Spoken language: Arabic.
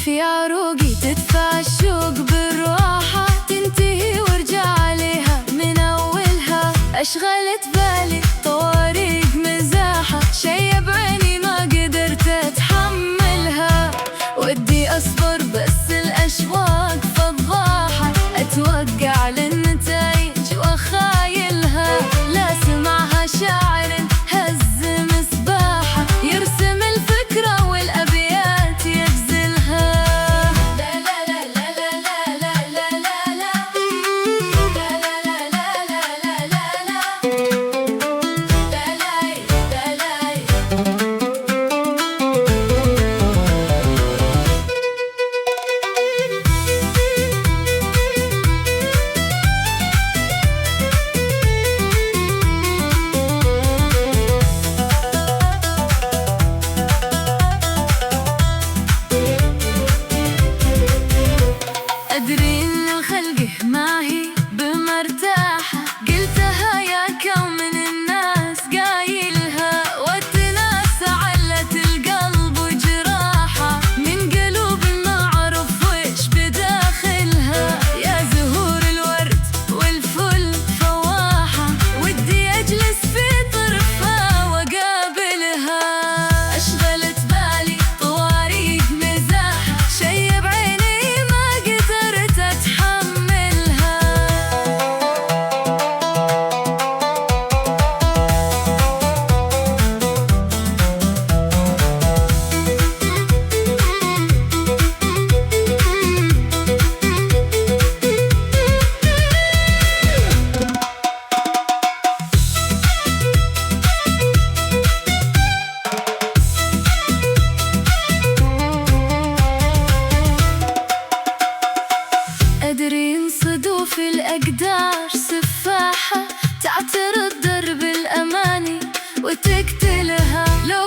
في عروقي تدفع الشوق بالراحة، تنتهي وارجع عليها من أولها. أشغلت بالي طواريق مزاحة، شي بعيني ما قدرت أتحملها. ودي أصبر بس الأشواق فضاحة، أتوقع للنتايج وأخايلها. لا سمعها شاعر هز مصباحة، يرسم الفكرة والأبيات يغزلها. لا لا لا لا لا لا لا لا لا لا لا لا لا أدري إن الخلق ما هي بمرتاحة، قلتها يا كون من الناس قايلها. والتناس علت القلب وجراحة، من قلوب ما عرف وش بداخلها. يا زهور الورد والفل فواحة، ودي أجلس في طرفها وأقابلها. أشغلت بالي طواريق مزاحة، شي بعيني ما قدرت أتحملها. أدري إن صدوف الأقدار سفاحة، تعترض درب الأماني وتقتلها. لو